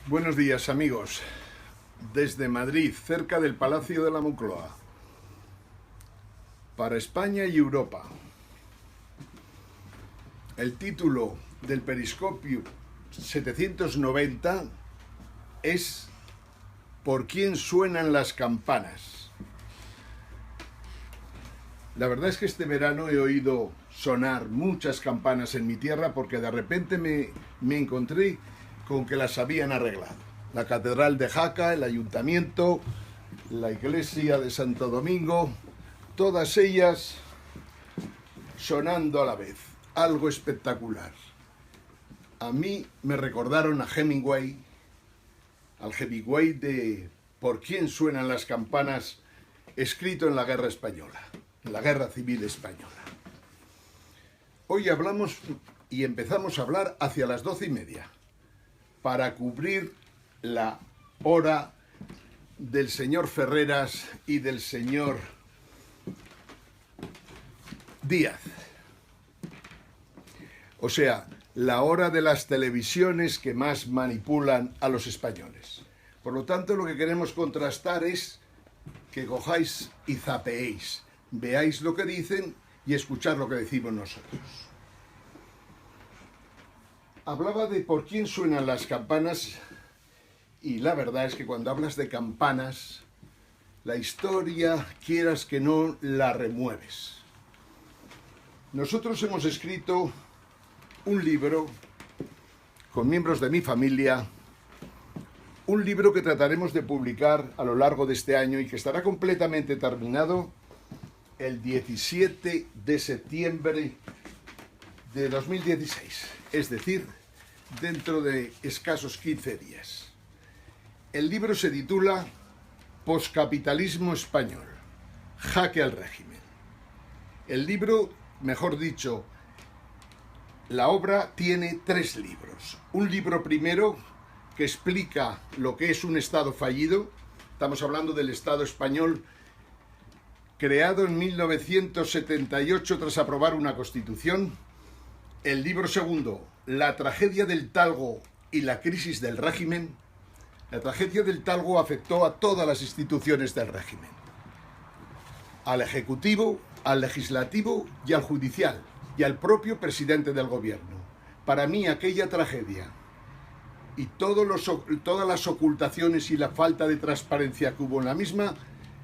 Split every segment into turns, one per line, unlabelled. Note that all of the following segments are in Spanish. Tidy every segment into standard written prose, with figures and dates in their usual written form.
Buenos días, amigos. Desde Madrid, cerca del Palacio de la Moncloa, para España y Europa. El título del periscopio 790 es ¿Por quién suenan las campanas? La verdad es que este verano he oído sonar muchas campanas en mi tierra porque de repente me encontré con que las habían arreglado. La Catedral de Jaca, el Ayuntamiento, la Iglesia de Santo Domingo, todas ellas sonando a la vez. Algo espectacular. A mí me recordaron a Hemingway, al Hemingway de ¿Por quién suenan las campanas?, escrito en la Guerra Española, en la Guerra Civil Española. Hoy hablamos y empezamos a hablar hacia las 12:30 para cubrir la hora del señor Ferreras y del señor Díaz. O sea, la hora de las televisiones que más manipulan a los españoles. Por lo tanto, lo que queremos contrastar es que cojáis y zapeéis, veáis lo que dicen y escuchad lo que decimos nosotros. Hablaba de por quién suenan las campanas y la verdad es que cuando hablas de campanas, la historia, quieras que no, la remueves. Nosotros hemos escrito un libro con miembros de mi familia, un libro que trataremos de publicar a lo largo de este año y que estará completamente terminado el 17 de septiembre de 2016, es decir, dentro de escasos 15 días. El libro se titula Poscapitalismo español, jaque al régimen. El libro, mejor dicho, la obra tiene 3 libros. Un libro primero que explica lo que es un Estado fallido. Estamos hablando del Estado español creado en 1978 tras aprobar una Constitución. El libro segundo, la tragedia del Talgo y la crisis del régimen. La tragedia del Talgo afectó a todas las instituciones del régimen, al Ejecutivo, al Legislativo y al Judicial, y al propio presidente del gobierno. Para mí aquella tragedia y todas las ocultaciones y la falta de transparencia que hubo en la misma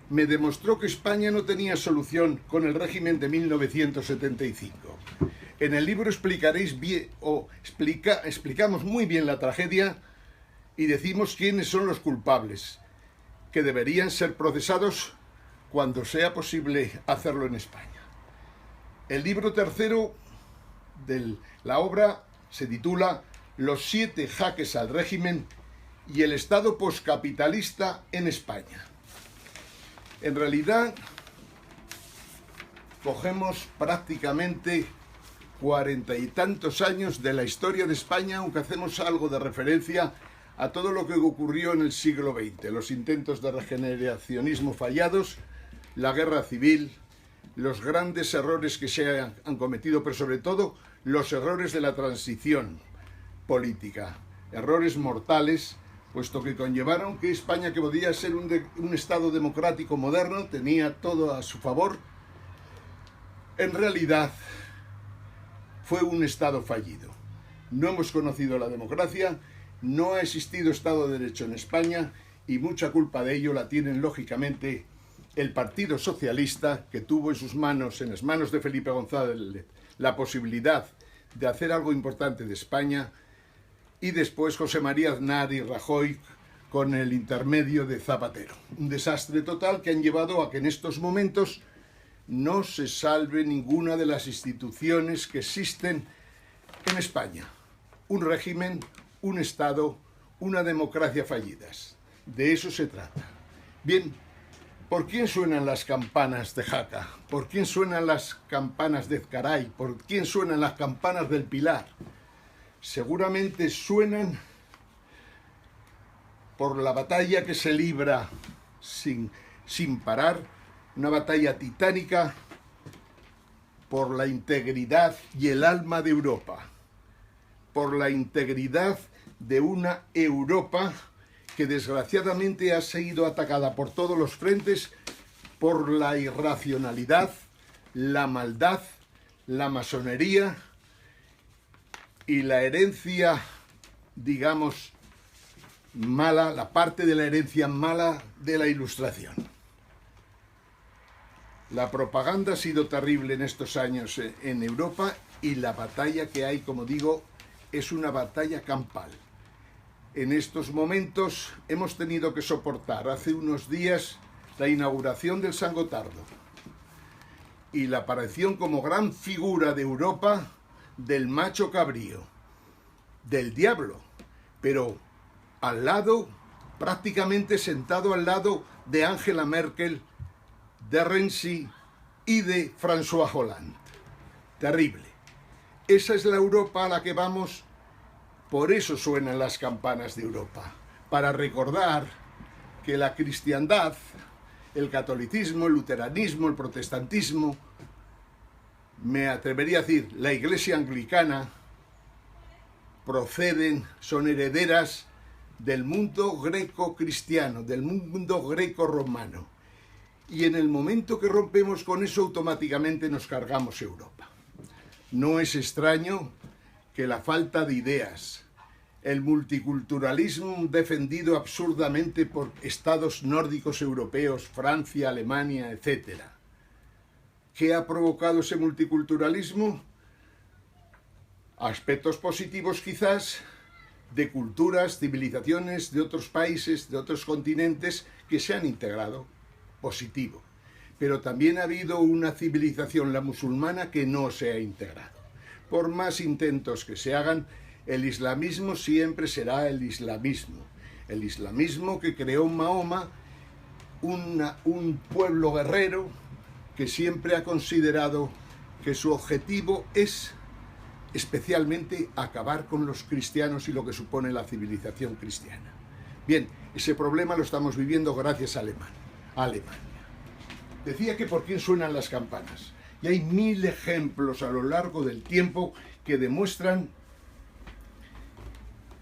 me demostró que España no tenía solución con el régimen de 1975. En el libro explicaréis bien, explicamos muy bien la tragedia y decimos quiénes son los culpables, que deberían ser procesados cuando sea posible hacerlo en España. El libro tercero de la obra se titula Los 7 jaques al régimen y el Estado poscapitalista en España. En realidad, cogemos prácticamente 40 y tantos años de la historia de España, aunque hacemos algo de referencia a todo lo que ocurrió en el siglo XX, los intentos de regeneracionismo fallados, la guerra civil, los grandes errores que se han cometido, pero sobre todo los errores de la transición política, errores mortales, puesto que conllevaron que España, que podía ser un Estado democrático moderno, tenía todo a su favor, en realidad fue un Estado fallido. No hemos conocido la democracia, no ha existido Estado de Derecho en España y mucha culpa de ello la tienen, lógicamente, el Partido Socialista, que tuvo en las manos de Felipe González, la posibilidad de hacer algo importante de España, y después José María Aznar y Rajoy con el intermedio de Zapatero. Un desastre total que han llevado a que en estos momentos no se salve ninguna de las instituciones que existen en España. Un régimen, un Estado, una democracia fallidas. De eso se trata. Bien, ¿por quién suenan las campanas de Jaca? ¿Por quién suenan las campanas de Ezcaray? ¿Por quién suenan las campanas del Pilar? Seguramente suenan por la batalla que se libra sin parar, una batalla titánica por la integridad y el alma de Europa, por la integridad de una Europa que desgraciadamente ha sido atacada por todos los frentes por la irracionalidad, la maldad, la masonería y la herencia, digamos, mala, la parte de la herencia mala de la Ilustración. La propaganda ha sido terrible en estos años en Europa y la batalla que hay, como digo, es una batalla campal. En estos momentos hemos tenido que soportar hace unos días la inauguración del San Gotardo y la aparición como gran figura de Europa del macho cabrío, del diablo, pero al lado, prácticamente sentado al lado de Angela Merkel, de Renzi y de François Hollande. Terrible. Esa es la Europa a la que vamos, por eso suenan las campanas de Europa, para recordar que la cristiandad, el catolicismo, el luteranismo, el protestantismo, me atrevería a decir, la Iglesia anglicana, son herederas del mundo greco-cristiano, del mundo greco-romano. Y en el momento que rompemos con eso, automáticamente nos cargamos Europa. No es extraño que la falta de ideas, el multiculturalismo defendido absurdamente por estados nórdicos europeos, Francia, Alemania, etc. ¿Qué ha provocado ese multiculturalismo? Aspectos positivos quizás de culturas, civilizaciones de otros países, de otros continentes que se han integrado. Positivo. Pero también ha habido una civilización, la musulmana, que no se ha integrado. Por más intentos que se hagan, el islamismo siempre será el islamismo. El islamismo que creó Mahoma, un pueblo guerrero que siempre ha considerado que su objetivo es especialmente acabar con los cristianos y lo que supone la civilización cristiana. Bien, ese problema lo estamos viviendo gracias a Alemania. Decía que por quién suenan las campanas. Y hay 1000 ejemplos a lo largo del tiempo que demuestran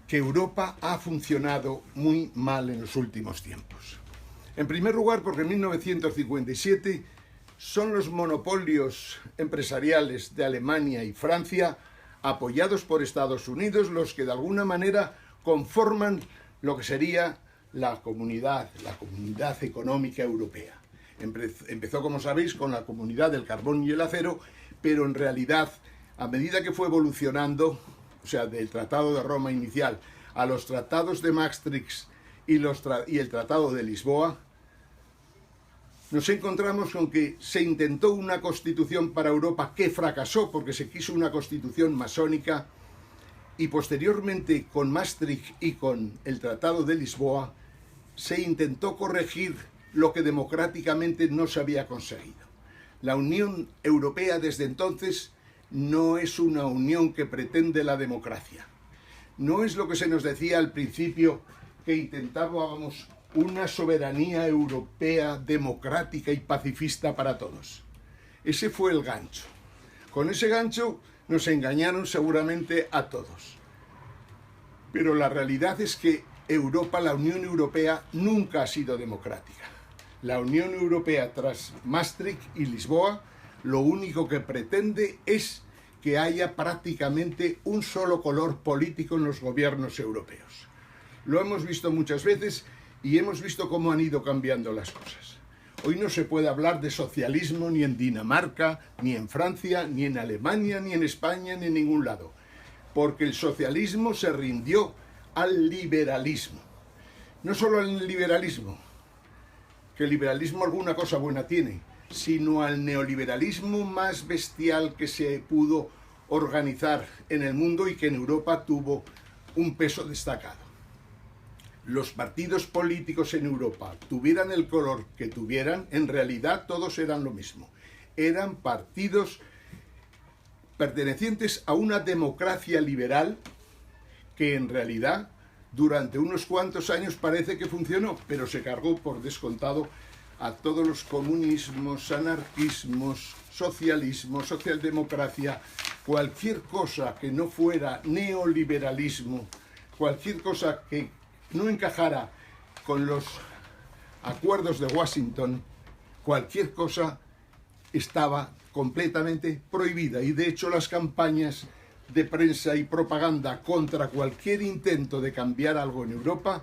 que Europa ha funcionado muy mal en los últimos tiempos. En primer lugar, porque en 1957 son los monopolios empresariales de Alemania y Francia, apoyados por Estados Unidos, los que de alguna manera conforman lo que sería la comunidad económica europea. Empezó, como sabéis, con la comunidad del carbón y el acero, pero en realidad, a medida que fue evolucionando, o sea, del Tratado de Roma inicial a los tratados de Maastricht y el Tratado de Lisboa, nos encontramos con que se intentó una constitución para Europa que fracasó porque se quiso una constitución masónica, y posteriormente con Maastricht y con el Tratado de Lisboa se intentó corregir lo que democráticamente no se había conseguido. La Unión Europea desde entonces no es una unión que pretende la democracia. No es lo que se nos decía al principio, que intentábamos una soberanía europea democrática y pacifista para todos. Ese fue el gancho. Con ese gancho nos engañaron seguramente a todos. Pero la realidad es que Europa, la Unión Europea, nunca ha sido democrática. La Unión Europea, tras Maastricht y Lisboa, lo único que pretende es que haya prácticamente un solo color político en los gobiernos europeos. Lo hemos visto muchas veces y hemos visto cómo han ido cambiando las cosas. Hoy no se puede hablar de socialismo ni en Dinamarca, ni en Francia, ni en Alemania, ni en España, ni en ningún lado, porque el socialismo se rindió al liberalismo. No solo al liberalismo, que el liberalismo alguna cosa buena tiene, sino al neoliberalismo más bestial que se pudo organizar en el mundo y que en Europa tuvo un peso destacado. Los partidos políticos en Europa, tuvieran el color que tuvieran, en realidad todos eran lo mismo. Eran partidos pertenecientes a una democracia liberal que en realidad durante unos cuantos años parece que funcionó, pero se cargó por descontado a todos los comunismos, anarquismos, socialismo, socialdemocracia, cualquier cosa que no fuera neoliberalismo cualquier cosa que no encajara con los acuerdos de Washington, cualquier cosa estaba completamente prohibida. Y de hecho las campañas de prensa y propaganda contra cualquier intento de cambiar algo en Europa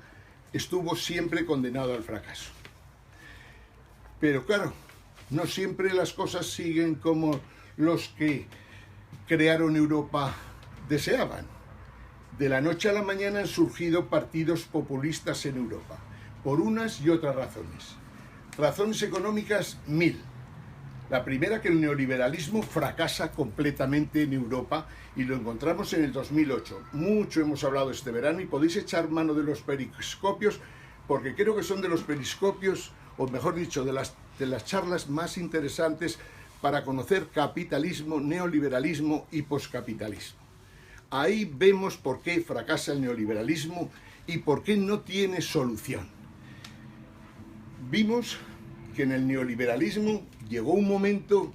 estuvo siempre condenado al fracaso. Pero claro, no siempre las cosas siguen como los que crearon Europa deseaban. De la noche a la mañana han surgido partidos populistas en Europa, por unas y otras razones. Razones económicas, 1000. La primera, que el neoliberalismo fracasa completamente en Europa, y lo encontramos en el 2008. Mucho hemos hablado este verano y podéis echar mano de los periscopios, porque creo que son de los periscopios, o mejor dicho, de las charlas más interesantes para conocer capitalismo, neoliberalismo y poscapitalismo. Ahí vemos por qué fracasa el neoliberalismo y por qué no tiene solución. Vimos que en el neoliberalismo llegó un momento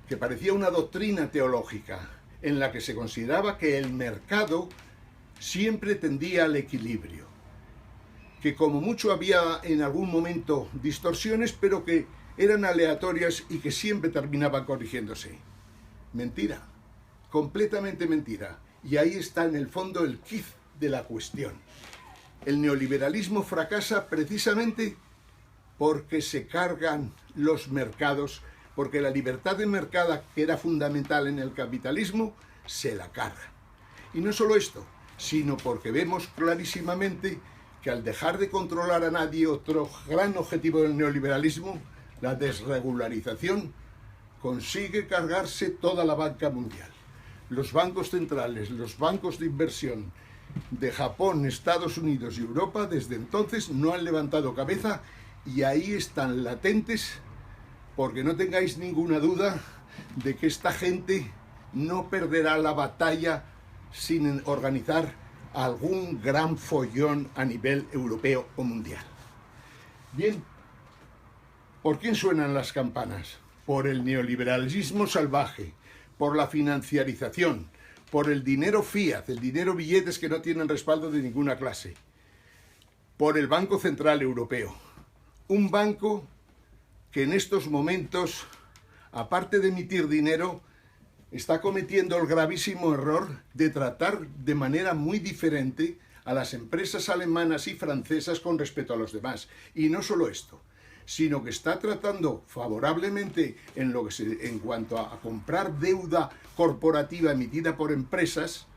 que parecía una doctrina teológica, en la que se consideraba que el mercado siempre tendía al equilibrio, que como mucho había en algún momento distorsiones, pero que eran aleatorias y que siempre terminaban corrigiéndose. Mentira, completamente mentira. Y ahí está en el fondo el quid de la cuestión. El neoliberalismo fracasa precisamente porque se cargan los mercados, porque la libertad de mercado, que era fundamental en el capitalismo, se la cargan. Y no solo esto, sino porque vemos clarísimamente que al dejar de controlar a nadie, otro gran objetivo del neoliberalismo, la desregularización, consigue cargarse toda la banca mundial. Los bancos centrales, los bancos de inversión de Japón, Estados Unidos y Europa, desde entonces no han levantado cabeza, y ahí están latentes, porque no tengáis ninguna duda de que esta gente no perderá la batalla sin organizar algún gran follón a nivel europeo o mundial. Bien, ¿por quién suenan las campanas? Por el neoliberalismo salvaje, por la financiarización, por el dinero fiat, el dinero billetes que no tienen respaldo de ninguna clase, por el Banco Central Europeo. Un banco que en estos momentos, aparte de emitir dinero, está cometiendo el gravísimo error de tratar de manera muy diferente a las empresas alemanas y francesas con respecto a los demás. Y no solo esto, sino que está tratando favorablemente en cuanto a comprar deuda corporativa emitida por empresas.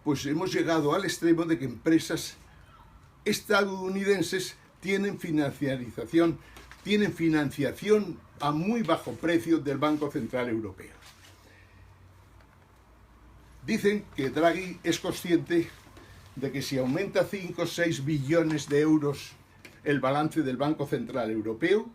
Pues hemos llegado al extremo de que empresas estadounidenses tienen financiación a muy bajo precio del Banco Central Europeo. Dicen que Draghi es consciente de que si aumenta 5 o 6 billones de euros el balance del Banco Central Europeo,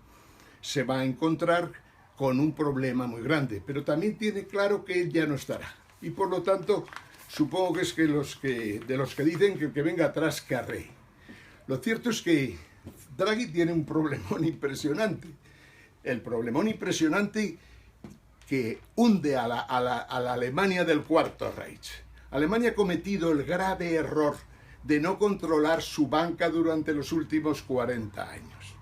se va a encontrar con un problema muy grande, pero también tiene claro que él ya no estará. Y por lo tanto, supongo que es de los que dicen que el que venga atrás carree. Lo cierto es que Draghi tiene un problemón impresionante. El problemón impresionante que hunde a la Alemania del Cuarto Reich. Alemania ha cometido el grave error de no controlar su banca durante los últimos 40 años.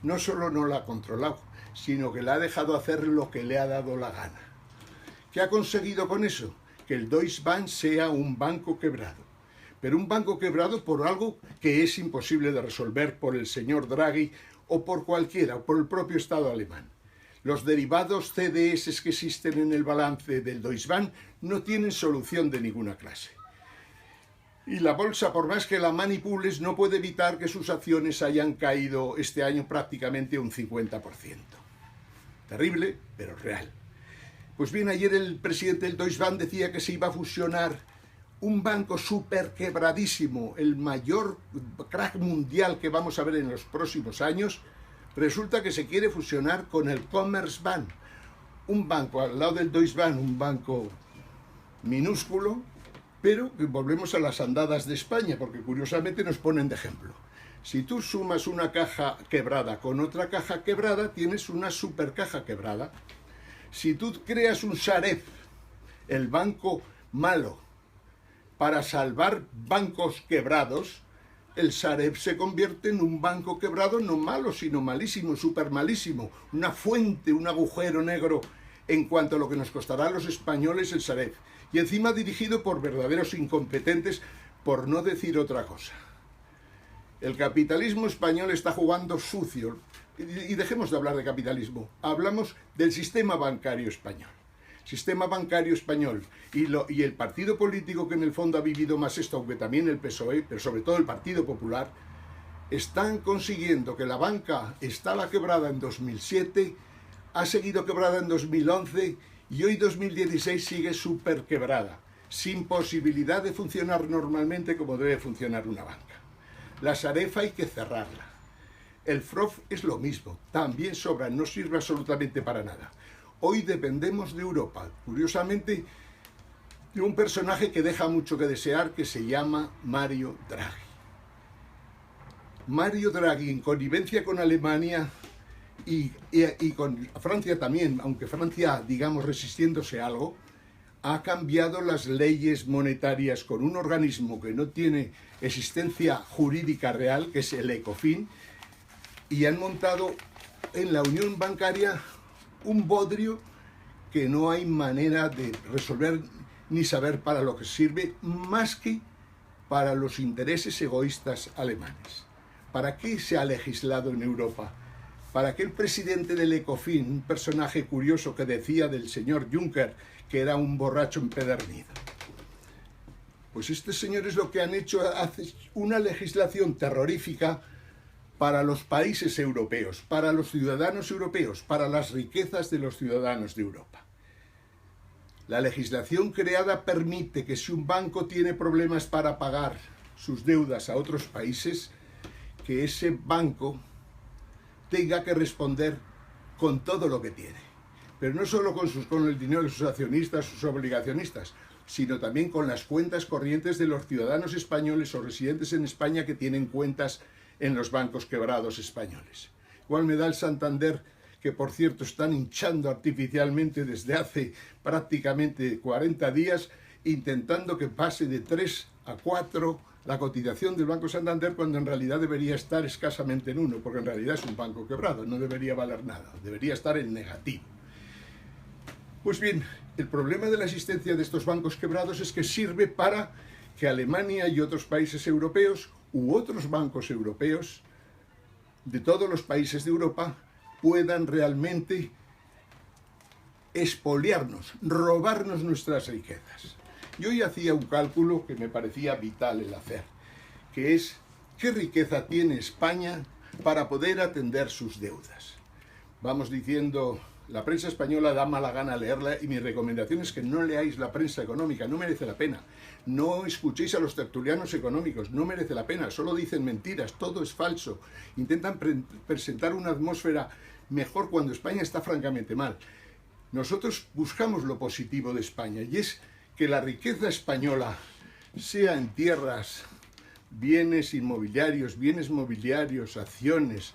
No solo no la ha controlado, sino que la ha dejado hacer lo que le ha dado la gana. ¿Qué ha conseguido con eso? Que el Deutsche Bank sea un banco quebrado. Pero un banco quebrado por algo que es imposible de resolver por el señor Draghi o por cualquiera, o por el propio Estado alemán. Los derivados CDS que existen en el balance del Deutsche Bank no tienen solución de ninguna clase. Y la bolsa, por más que la manipules, no puede evitar que sus acciones hayan caído este año prácticamente un 50%. Terrible, pero real. Pues bien, ayer el presidente del Deutsche Bank decía que se iba a fusionar un banco súper quebradísimo, el mayor crack mundial que vamos a ver en los próximos años. Resulta que se quiere fusionar con el Commerzbank, un banco al lado del Deutsche Bank, un banco minúsculo, pero volvemos a las andadas de España, porque curiosamente nos ponen de ejemplo. Si tú sumas una caja quebrada con otra caja quebrada, tienes una super caja quebrada. Si tú creas un Sareb, el banco malo, para salvar bancos quebrados, el Sareb se convierte en un banco quebrado no malo, sino malísimo, súper malísimo. Una fuente, un agujero negro en cuanto a lo que nos costará a los españoles el Sareb. Y encima dirigido por verdaderos incompetentes, por no decir otra cosa. El capitalismo español está jugando sucio. Y dejemos de hablar de capitalismo. Hablamos del sistema bancario español. Sistema bancario español y el partido político que en el fondo ha vivido más esto, aunque también el PSOE, pero sobre todo el Partido Popular, están consiguiendo que la banca estaba quebrada en 2007, ha seguido quebrada en 2011 y hoy 2016 sigue súper quebrada, sin posibilidad de funcionar normalmente como debe funcionar una banca. La Sareb hay que cerrarla. El FROF es lo mismo, también sobra, no sirve absolutamente para nada. Hoy dependemos de Europa, curiosamente, de un personaje que deja mucho que desear, que se llama Mario Draghi. Mario Draghi, en connivencia con Alemania y con Francia también, aunque Francia, digamos, resistiéndose a algo, ha cambiado las leyes monetarias con un organismo que no tiene existencia jurídica real, que es el ECOFIN, y han montado en la Unión Bancaria un bodrio que no hay manera de resolver ni saber para lo que sirve, más que para los intereses egoístas alemanes. ¿Para qué se ha legislado en Europa? Para que el presidente del ECOFIN, un personaje curioso que decía del señor Juncker que era un borracho empedernido. Pues estos señores lo que han hecho es una legislación terrorífica para los países europeos, para los ciudadanos europeos, para las riquezas de los ciudadanos de Europa. La legislación creada permite que si un banco tiene problemas para pagar sus deudas a otros países, que ese banco tenga que responder con todo lo que tiene. Pero no solo con el dinero de sus accionistas, sus obligacionistas, sino también con las cuentas corrientes de los ciudadanos españoles o residentes en España que tienen cuentas en los bancos quebrados españoles. Igual me da el Santander, que por cierto están hinchando artificialmente desde hace prácticamente 40 días, intentando que pase de 3 a 4 la cotización del Banco Santander, cuando en realidad debería estar escasamente en 1, porque en realidad es un banco quebrado, no debería valer nada, debería estar en negativo. Pues bien, el problema de la existencia de estos bancos quebrados es que sirve para que Alemania y otros países europeos u otros bancos europeos de todos los países de Europa puedan realmente expoliarnos, robarnos nuestras riquezas. Yo hoy hacía un cálculo que me parecía vital el hacer, que es ¿qué riqueza tiene España para poder atender sus deudas? Vamos diciendo, la prensa española da mala gana leerla y mi recomendación es que no leáis la prensa económica, no merece la pena. No escuchéis a los tertulianos económicos, no merece la pena, solo dicen mentiras, todo es falso. Intentan presentar una atmósfera mejor cuando España está francamente mal. Nosotros buscamos lo positivo de España y es que la riqueza española, sea en tierras, bienes inmobiliarios, bienes mobiliarios, acciones,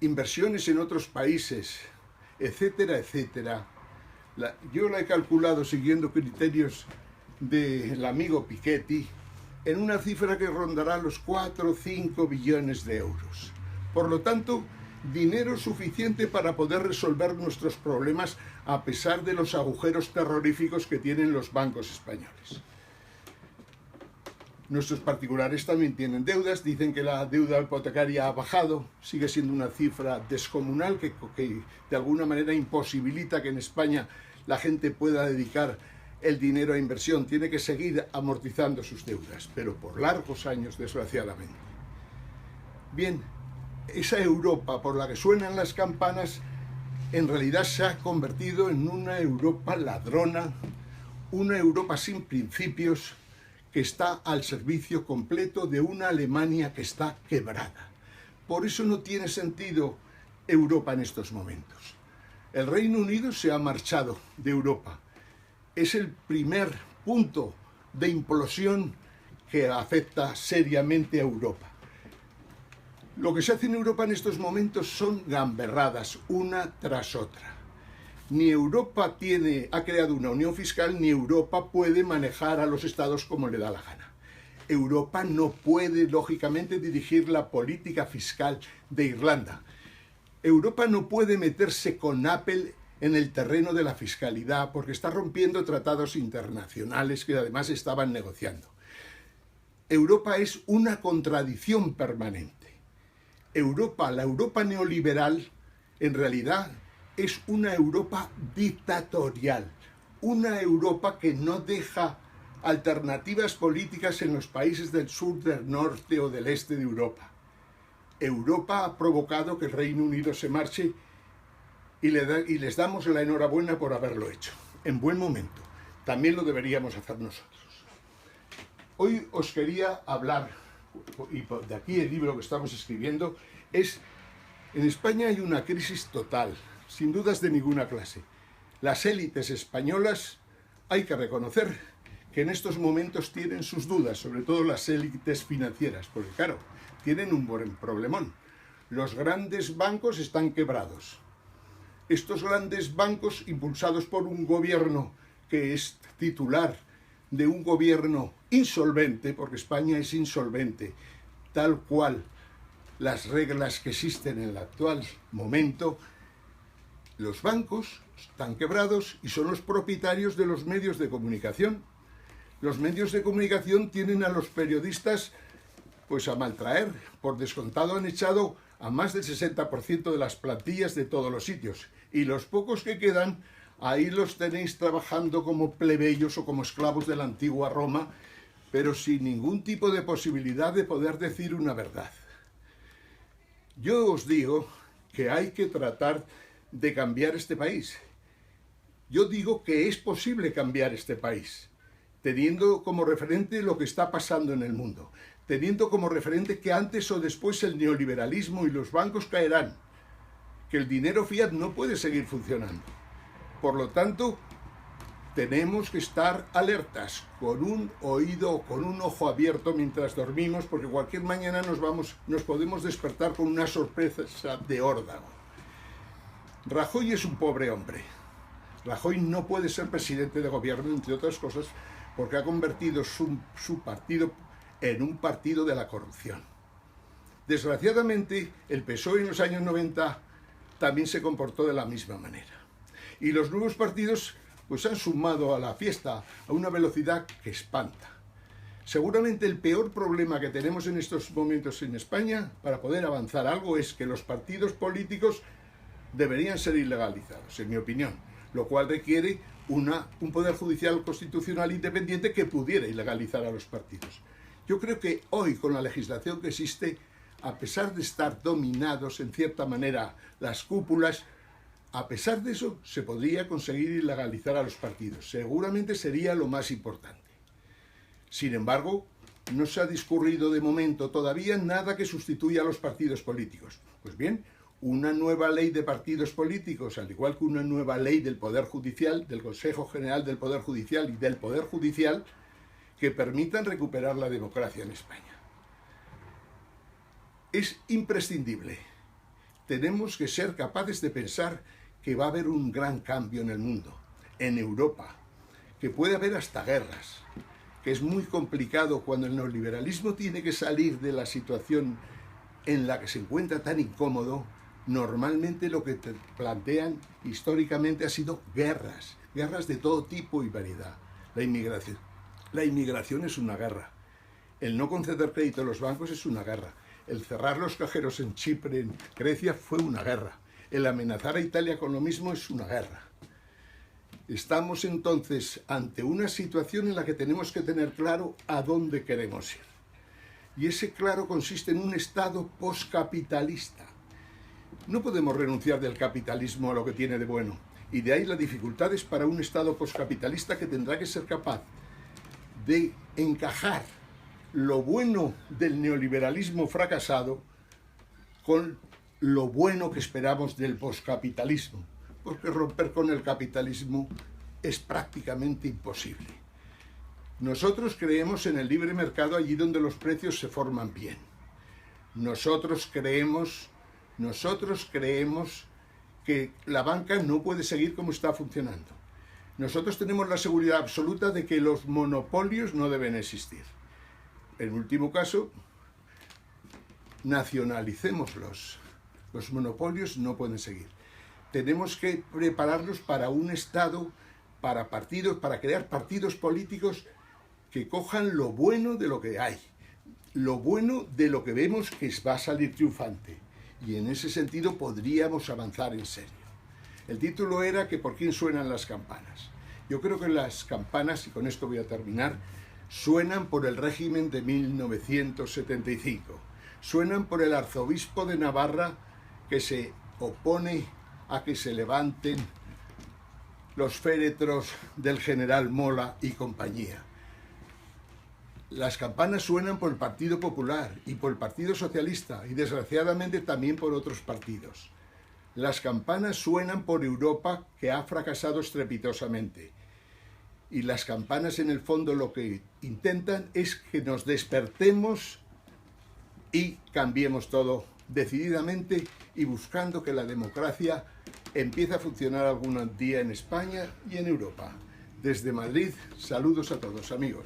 inversiones en otros países, etcétera, etcétera. Yo la he calculado siguiendo criterios del amigo Piketty en una cifra que rondará los 4 o 5 billones de euros. Por lo tanto, dinero suficiente para poder resolver nuestros problemas a pesar de los agujeros terroríficos que tienen los bancos españoles. Nuestros particulares también tienen deudas, dicen que la deuda hipotecaria ha bajado, sigue siendo una cifra descomunal que de alguna manera imposibilita que en España la gente pueda dedicar el dinero a inversión, tiene que seguir amortizando sus deudas, pero por largos años, desgraciadamente. Bien, esa Europa por la que suenan las campanas en realidad se ha convertido en una Europa ladrona, una Europa sin principios, que está al servicio completo de una Alemania que está quebrada. Por eso no tiene sentido Europa en estos momentos. El Reino Unido se ha marchado de Europa. Es el primer punto de implosión que afecta seriamente a Europa. Lo que se hace en Europa en estos momentos son gamberradas, una tras otra. Ni Europa ha creado una unión fiscal, ni Europa puede manejar a los estados como le da la gana. Europa no puede, lógicamente, dirigir la política fiscal de Irlanda. Europa no puede meterse con Apple en el terreno de la fiscalidad porque está rompiendo tratados internacionales que además estaban negociando. Europa es una contradicción permanente. La Europa neoliberal, en realidad, es una Europa dictatorial, una Europa que no deja alternativas políticas en los países del sur, del norte o del este de Europa. Europa ha provocado que el Reino Unido se marche y les damos la enhorabuena por haberlo hecho, en buen momento. También lo deberíamos hacer nosotros. Hoy os quería hablar, y de aquí el libro que estamos escribiendo, en España hay una crisis total, sin dudas de ninguna clase. Las élites españolas, hay que reconocer que en estos momentos tienen sus dudas, sobre todo las élites financieras, porque claro, tienen un buen problemón. Los grandes bancos están quebrados. Estos grandes bancos, impulsados por un gobierno que es titular de un gobierno insolvente, porque España es insolvente, tal cual las reglas que existen en el actual momento, los bancos están quebrados y son los propietarios de los medios de comunicación. Los medios de comunicación tienen a los periodistas pues a maltraer. Por descontado han echado a más del 60% de las plantillas de todos los sitios. Y los pocos que quedan, ahí los tenéis trabajando como plebeyos o como esclavos de la antigua Roma, pero sin ningún tipo de posibilidad de poder decir una verdad. Yo os digo que hay que tratar de cambiar este país. Yo digo que es posible cambiar este país, teniendo como referente lo que está pasando en el mundo, teniendo como referente que antes o después el neoliberalismo y los bancos caerán, que el dinero fiat no puede seguir funcionando. Por lo tanto, tenemos que estar alertas, con un oído, con un ojo abierto mientras dormimos, porque cualquier mañana nos podemos despertar con una sorpresa de órdago. Rajoy es un pobre hombre. Rajoy no puede ser presidente de gobierno, entre otras cosas, porque ha convertido su partido en un partido de la corrupción. Desgraciadamente, el PSOE en los años 90 también se comportó de la misma manera. Y los nuevos partidos pues han sumado a la fiesta a una velocidad que espanta. Seguramente el peor problema que tenemos en estos momentos en España para poder avanzar algo es que los partidos políticos deberían ser ilegalizados, en mi opinión, lo cual requiere un poder judicial constitucional independiente que pudiera ilegalizar a los partidos. Yo creo que hoy, con la legislación que existe, a pesar de estar dominados en cierta manera las cúpulas, a pesar de eso se podría conseguir ilegalizar a los partidos. Seguramente sería lo más importante. Sin embargo, no se ha discurrido de momento todavía nada que sustituya a los partidos políticos. Pues bien, una nueva ley de partidos políticos, al igual que una nueva ley del Poder Judicial, del Consejo General del Poder Judicial y del Poder Judicial, que permitan recuperar la democracia en España. Es imprescindible. Tenemos que ser capaces de pensar que va a haber un gran cambio en el mundo, en Europa, que puede haber hasta guerras, que es muy complicado cuando el neoliberalismo tiene que salir de la situación en la que se encuentra tan incómodo. Normalmente lo que te plantean históricamente ha sido guerras de todo tipo y variedad. La inmigración es una guerra. El no conceder crédito a los bancos es una guerra. El cerrar los cajeros en Chipre, en Grecia, fue una guerra. El amenazar a Italia con lo mismo es una guerra. Estamos entonces ante una situación en la que tenemos que tener claro a dónde queremos ir. Y ese claro consiste en un Estado poscapitalista. No podemos renunciar del capitalismo a lo que tiene de bueno. Y de ahí las dificultades para un Estado poscapitalista que tendrá que ser capaz de encajar lo bueno del neoliberalismo fracasado con lo bueno que esperamos del poscapitalismo, porque romper con el capitalismo es prácticamente imposible. Nosotros creemos en el libre mercado allí donde los precios se forman bien. Nosotros creemos que la banca no puede seguir como está funcionando. Nosotros tenemos la seguridad absoluta de que los monopolios no deben existir. En último caso, nacionalicémoslos. Los monopolios no pueden seguir. Tenemos que prepararnos para un Estado, para partidos, para crear partidos políticos que cojan lo bueno de lo que hay, lo bueno de lo que vemos que va a salir triunfante. Y en ese sentido podríamos avanzar en serio. El título era que ¿por quién suenan las campanas? Yo creo que las campanas, y con esto voy a terminar, suenan por el régimen de 1975. Suenan por el arzobispo de Navarra que se opone a que se levanten los féretros del general Mola y compañía. Las campanas suenan por el Partido Popular y por el Partido Socialista y desgraciadamente también por otros partidos. Las campanas suenan por Europa, que ha fracasado estrepitosamente. Y las campanas en el fondo lo que intentan es que nos despertemos y cambiemos todo decididamente y buscando que la democracia empiece a funcionar algún día en España y en Europa. Desde Madrid, saludos a todos, amigos.